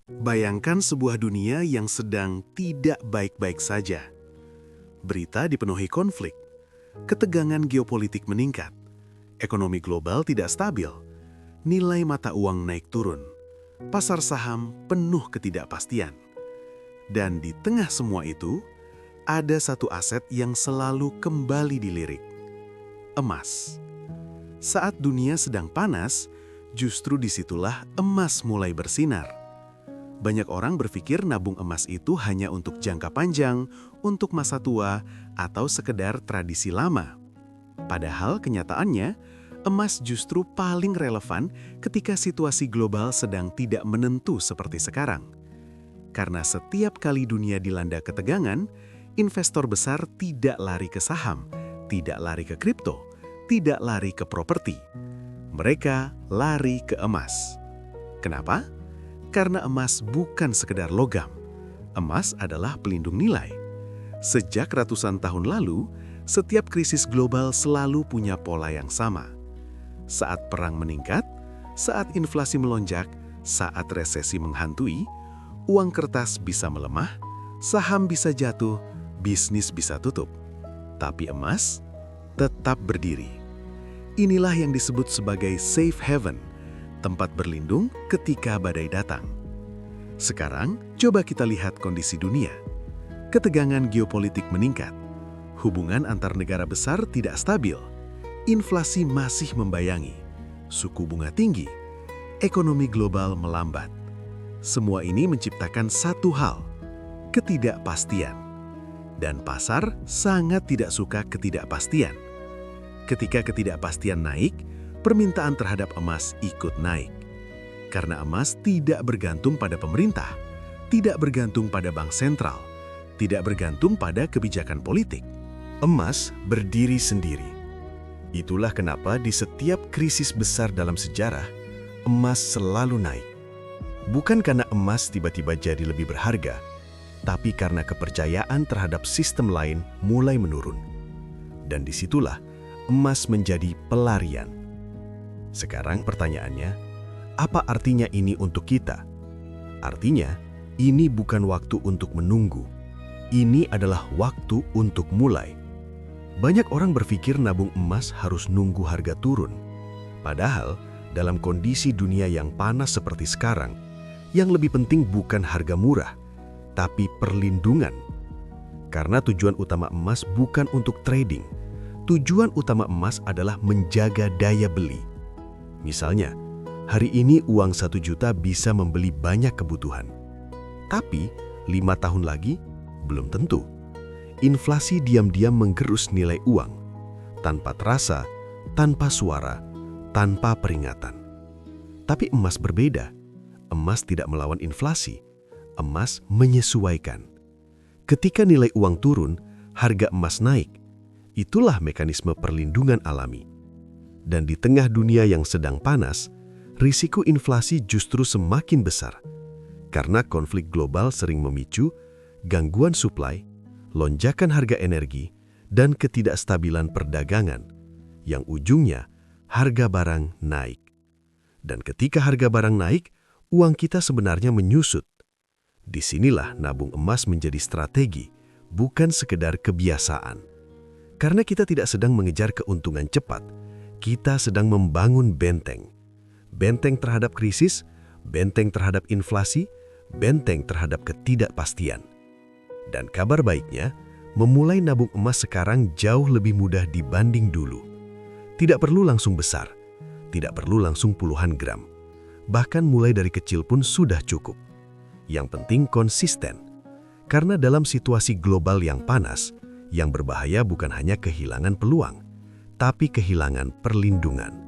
Bayangkan sebuah dunia yang sedang tidak baik-baik saja. Berita dipenuhi konflik, ketegangan geopolitik meningkat, ekonomi global tidak stabil, nilai mata uang naik turun, pasar saham penuh ketidakpastian. Dan di tengah semua itu, ada satu aset yang selalu kembali dilirik: emas. Saat dunia sedang panas, justru disitulah emas mulai bersinar. Banyak orang berpikir nabung emas itu hanya untuk jangka panjang, untuk masa tua, atau sekedar tradisi lama. Padahal kenyataannya, emas justru paling relevan ketika situasi global sedang tidak menentu seperti sekarang. Karena setiap kali dunia dilanda ketegangan, investor besar tidak lari ke saham, tidak lari ke kripto, tidak lari ke properti. Mereka lari ke emas. Kenapa? Karena emas bukan sekedar logam. Emas adalah pelindung nilai. Sejak ratusan tahun lalu, setiap krisis global selalu punya pola yang sama. Saat perang meningkat, saat inflasi melonjak, saat resesi menghantui, uang kertas bisa melemah, saham bisa jatuh, bisnis bisa tutup. Tapi emas tetap berdiri. Inilah yang disebut sebagai safe haven, tempat berlindung ketika badai datang. Sekarang, coba kita lihat kondisi dunia. Ketegangan geopolitik meningkat, hubungan antar negara besar tidak stabil, inflasi masih membayangi, suku bunga tinggi, ekonomi global melambat. Semua ini menciptakan satu hal: ketidakpastian. Dan pasar sangat tidak suka ketidakpastian. Ketika ketidakpastian naik, permintaan terhadap emas ikut naik. Karena emas tidak bergantung pada pemerintah, tidak bergantung pada bank sentral, tidak bergantung pada kebijakan politik. Emas berdiri sendiri. Itulah kenapa di setiap krisis besar dalam sejarah, emas selalu naik. Bukan karena emas tiba-tiba jadi lebih berharga, tapi karena kepercayaan terhadap sistem lain mulai menurun. Dan disitulah emas menjadi pelarian. Sekarang pertanyaannya, apa artinya ini untuk kita? Artinya, ini bukan waktu untuk menunggu. Ini adalah waktu untuk mulai. Banyak orang berpikir nabung emas harus nunggu harga turun. Padahal, dalam kondisi dunia yang panas seperti sekarang, yang lebih penting bukan harga murah, tapi perlindungan. Karena tujuan utama emas bukan untuk trading. Tujuan utama emas adalah menjaga daya beli. Misalnya, hari ini uang 1 juta bisa membeli banyak kebutuhan. Tapi, 5 tahun lagi, belum tentu. Inflasi diam-diam menggerus nilai uang, tanpa terasa, tanpa suara, tanpa peringatan. Tapi emas berbeda. Emas tidak melawan inflasi. Emas menyesuaikan. Ketika nilai uang turun, harga emas naik. Itulah mekanisme perlindungan alami. Dan di tengah dunia yang sedang panas, risiko inflasi justru semakin besar. Karena konflik global sering memicu gangguan suplai, lonjakan harga energi, dan ketidakstabilan perdagangan, yang ujungnya harga barang naik. Dan ketika harga barang naik, uang kita sebenarnya menyusut. Disinilah nabung emas menjadi strategi, bukan sekedar kebiasaan. Karena kita tidak sedang mengejar keuntungan cepat, kita sedang membangun benteng. Benteng terhadap krisis, benteng terhadap inflasi, benteng terhadap ketidakpastian. Dan kabar baiknya, memulai nabung emas sekarang jauh lebih mudah dibanding dulu. Tidak perlu langsung besar, tidak perlu langsung puluhan gram. Bahkan mulai dari kecil pun sudah cukup. Yang penting konsisten. Karena dalam situasi global yang panas, yang berbahaya bukan hanya kehilangan peluang, tapi kehilangan perlindungan.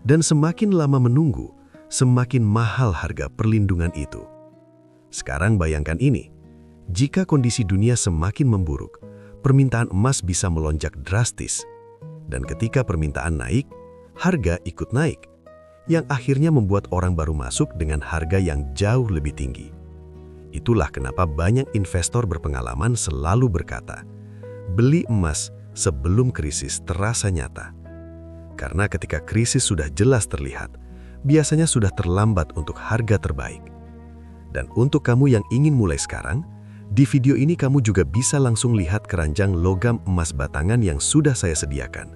Dan semakin lama menunggu, semakin mahal harga perlindungan itu. Sekarang bayangkan ini, jika kondisi dunia semakin memburuk, permintaan emas bisa melonjak drastis. Dan ketika permintaan naik, harga ikut naik, yang akhirnya membuat orang baru masuk dengan harga yang jauh lebih tinggi. Itulah kenapa banyak investor berpengalaman selalu berkata, beli emas sebelum krisis terasa nyata. Karena ketika krisis sudah jelas terlihat, biasanya sudah terlambat untuk harga terbaik. Dan untuk kamu yang ingin mulai sekarang, di video ini kamu juga bisa langsung lihat keranjang logam emas batangan yang sudah saya sediakan.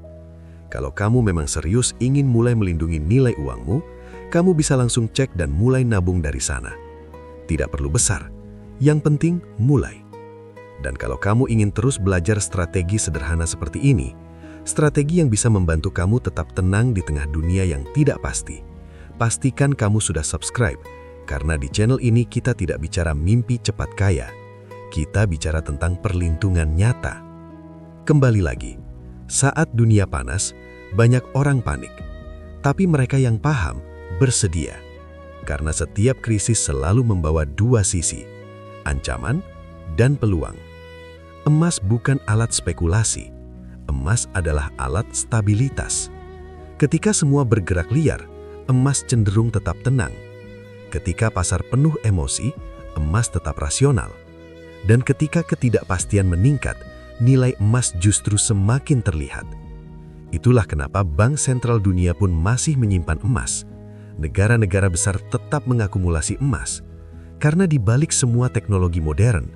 Kalau kamu memang serius ingin mulai melindungi nilai uangmu, kamu bisa langsung cek dan mulai nabung dari sana. Tidak perlu besar, yang penting mulai. Dan kalau kamu ingin terus belajar strategi sederhana seperti ini, strategi yang bisa membantu kamu tetap tenang di tengah dunia yang tidak pasti, pastikan kamu sudah subscribe, karena di channel ini kita tidak bicara mimpi cepat kaya. Kita bicara tentang perlindungan nyata. Kembali lagi, saat dunia panas, banyak orang panik. Tapi mereka yang paham, bersedia. Karena setiap krisis selalu membawa dua sisi, ancaman dan peluang. Emas bukan alat spekulasi. Emas adalah alat stabilitas. Ketika semua bergerak liar, emas cenderung tetap tenang. Ketika pasar penuh emosi, emas tetap rasional. Dan ketika ketidakpastian meningkat, nilai emas justru semakin terlihat. Itulah kenapa Bank Sentral Dunia pun masih menyimpan emas. Negara-negara besar tetap mengakumulasi emas. Karena di balik semua teknologi modern,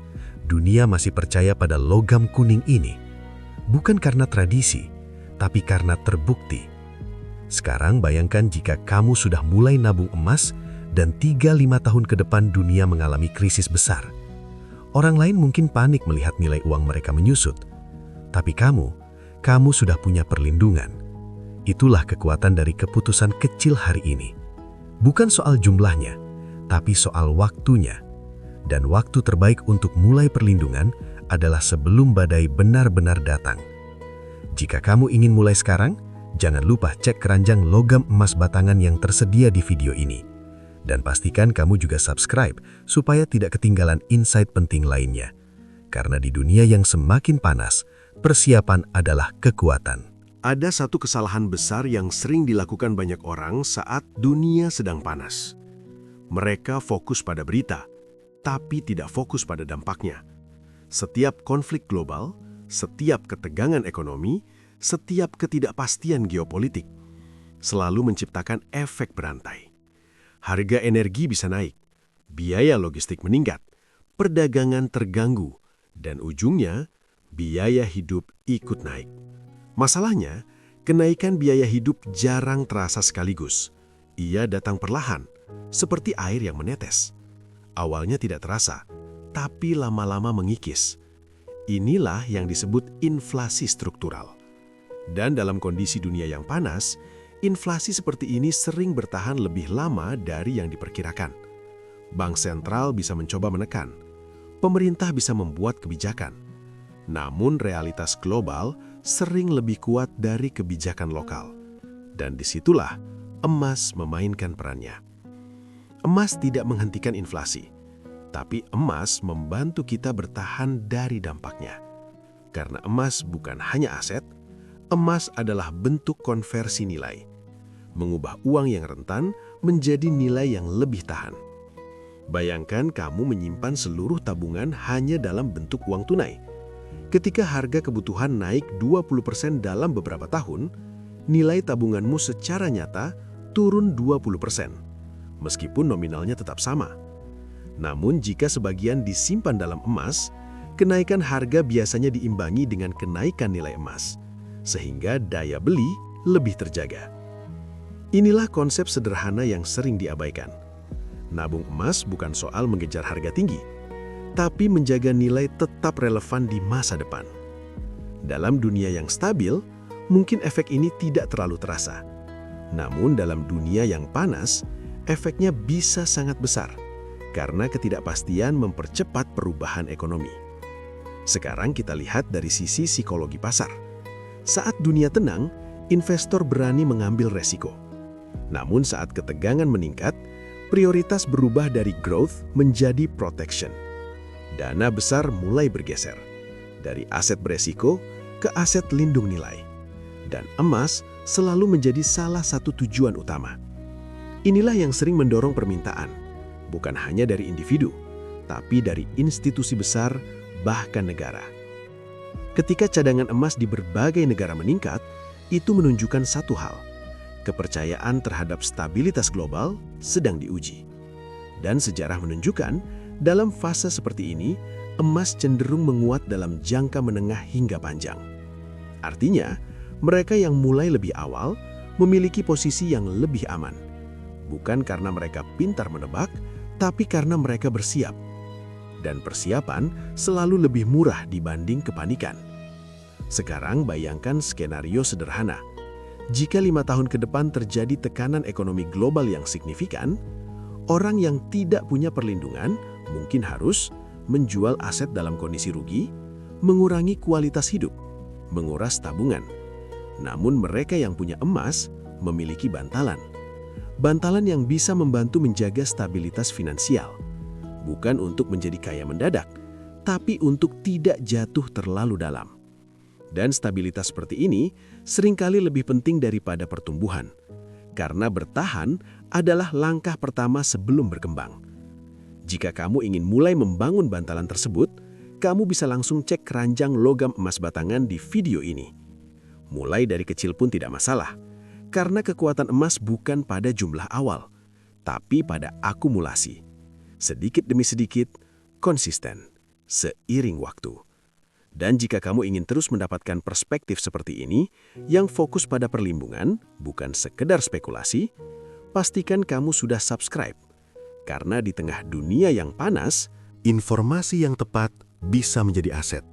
dunia masih percaya pada logam kuning ini. Bukan karena tradisi, tapi karena terbukti. Sekarang bayangkan jika kamu sudah mulai nabung emas dan 3-5 tahun ke depan dunia mengalami krisis besar. Orang lain mungkin panik melihat nilai uang mereka menyusut. Tapi kamu sudah punya perlindungan. Itulah kekuatan dari keputusan kecil hari ini. Bukan soal jumlahnya, tapi soal waktunya. Dan waktu terbaik untuk mulai perlindungan adalah sebelum badai benar-benar datang. Jika kamu ingin mulai sekarang, jangan lupa cek keranjang logam emas batangan yang tersedia di video ini. Dan pastikan kamu juga subscribe supaya tidak ketinggalan insight penting lainnya. Karena di dunia yang semakin panas, persiapan adalah kekuatan. Ada satu kesalahan besar yang sering dilakukan banyak orang saat dunia sedang panas. Mereka fokus pada berita, tapi tidak fokus pada dampaknya. Setiap konflik global, setiap ketegangan ekonomi, setiap ketidakpastian geopolitik, selalu menciptakan efek berantai. Harga energi bisa naik, biaya logistik meningkat, perdagangan terganggu, dan ujungnya biaya hidup ikut naik. Masalahnya, kenaikan biaya hidup jarang terasa sekaligus. Ia datang perlahan, seperti air yang menetes. Awalnya tidak terasa, tapi lama-lama mengikis. Inilah yang disebut inflasi struktural. Dan dalam kondisi dunia yang panas, inflasi seperti ini sering bertahan lebih lama dari yang diperkirakan. Bank sentral bisa mencoba menekan, pemerintah bisa membuat kebijakan. Namun realitas global sering lebih kuat dari kebijakan lokal. Dan disitulah emas memainkan perannya. Emas tidak menghentikan inflasi, tapi emas membantu kita bertahan dari dampaknya. Karena emas bukan hanya aset, emas adalah bentuk konversi nilai. Mengubah uang yang rentan menjadi nilai yang lebih tahan. Bayangkan kamu menyimpan seluruh tabungan hanya dalam bentuk uang tunai. Ketika harga kebutuhan naik 20% dalam beberapa tahun, nilai tabunganmu secara nyata turun 20%, meskipun nominalnya tetap sama. Namun jika sebagian disimpan dalam emas, kenaikan harga biasanya diimbangi dengan kenaikan nilai emas, sehingga daya beli lebih terjaga. Inilah konsep sederhana yang sering diabaikan. Nabung emas bukan soal mengejar harga tinggi, tapi menjaga nilai tetap relevan di masa depan. Dalam dunia yang stabil, mungkin efek ini tidak terlalu terasa. Namun dalam dunia yang panas, efeknya bisa sangat besar, karena ketidakpastian mempercepat perubahan ekonomi. Sekarang kita lihat dari sisi psikologi pasar. Saat dunia tenang, investor berani mengambil resiko. Namun saat ketegangan meningkat, prioritas berubah dari growth menjadi protection. Dana besar mulai bergeser dari aset beresiko ke aset lindung nilai. Dan emas selalu menjadi salah satu tujuan utama. Inilah yang sering mendorong permintaan, bukan hanya dari individu, tapi dari institusi besar, bahkan negara. Ketika cadangan emas di berbagai negara meningkat, itu menunjukkan satu hal. Kepercayaan terhadap stabilitas global sedang diuji. Dan sejarah menunjukkan, dalam fase seperti ini, emas cenderung menguat dalam jangka menengah hingga panjang. Artinya, mereka yang mulai lebih awal memiliki posisi yang lebih aman. Bukan karena mereka pintar menebak, tapi karena mereka bersiap. Dan persiapan selalu lebih murah dibanding kepanikan. Sekarang bayangkan skenario sederhana. Jika 5 tahun ke depan terjadi tekanan ekonomi global yang signifikan, orang yang tidak punya perlindungan mungkin harus menjual aset dalam kondisi rugi, mengurangi kualitas hidup, menguras tabungan. Namun mereka yang punya emas memiliki bantalan. Bantalan yang bisa membantu menjaga stabilitas finansial. Bukan untuk menjadi kaya mendadak, tapi untuk tidak jatuh terlalu dalam. Dan stabilitas seperti ini seringkali lebih penting daripada pertumbuhan. Karena bertahan adalah langkah pertama sebelum berkembang. Jika kamu ingin mulai membangun bantalan tersebut, kamu bisa langsung cek keranjang logam emas batangan di video ini. Mulai dari kecil pun tidak masalah, karena kekuatan emas bukan pada jumlah awal, tapi pada akumulasi. Sedikit demi sedikit, konsisten, seiring waktu. Dan jika kamu ingin terus mendapatkan perspektif seperti ini, yang fokus pada perlindungan, bukan sekedar spekulasi, pastikan kamu sudah subscribe. Karena di tengah dunia yang panas, Informasi yang tepat bisa menjadi aset.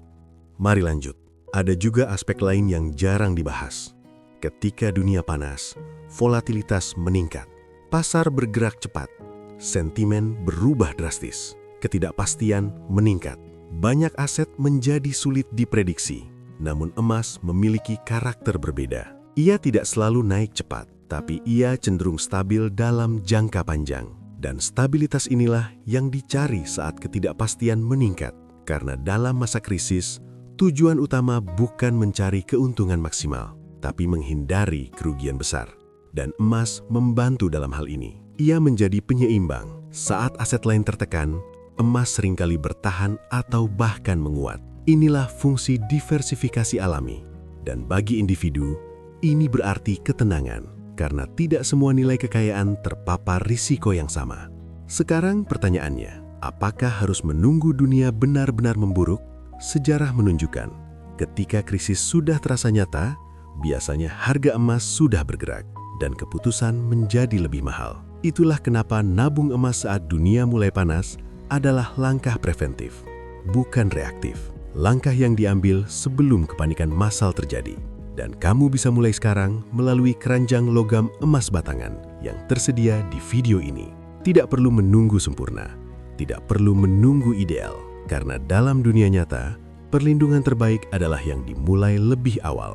Mari lanjut. Ada juga aspek lain yang jarang dibahas. Ketika dunia panas, volatilitas meningkat. Pasar bergerak cepat. Sentimen berubah drastis. Ketidakpastian meningkat. Banyak aset menjadi sulit diprediksi. Namun emas memiliki karakter berbeda. Ia tidak selalu naik cepat, tapi ia cenderung stabil dalam jangka panjang. Dan stabilitas inilah yang dicari saat ketidakpastian meningkat. Karena dalam masa krisis, tujuan utama bukan mencari keuntungan maksimal, tapi menghindari kerugian besar. Dan emas membantu dalam hal ini. Ia menjadi penyeimbang. Saat aset lain tertekan, emas seringkali bertahan atau bahkan menguat. Inilah fungsi diversifikasi alami. Dan bagi individu, ini berarti ketenangan. Karena tidak semua nilai kekayaan terpapar risiko yang sama. Sekarang pertanyaannya, apakah harus menunggu dunia benar-benar memburuk? Sejarah menunjukkan, ketika krisis sudah terasa nyata, biasanya harga emas sudah bergerak dan keputusan menjadi lebih mahal. Itulah kenapa nabung emas saat dunia mulai panas adalah langkah preventif, bukan reaktif. Langkah yang diambil sebelum kepanikan massal terjadi. Dan kamu bisa mulai sekarang melalui keranjang logam emas batangan yang tersedia di video ini. Tidak perlu menunggu sempurna, tidak perlu menunggu ideal. Karena dalam dunia nyata, perlindungan terbaik adalah yang dimulai lebih awal.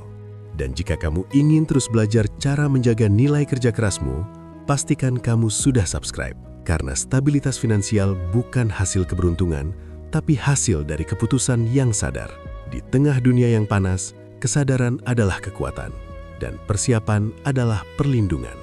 Dan jika kamu ingin terus belajar cara menjaga nilai kerja kerasmu, pastikan kamu sudah subscribe. Karena stabilitas finansial bukan hasil keberuntungan, tapi hasil dari keputusan yang sadar. Di tengah dunia yang panas, kesadaran adalah kekuatan, dan persiapan adalah perlindungan.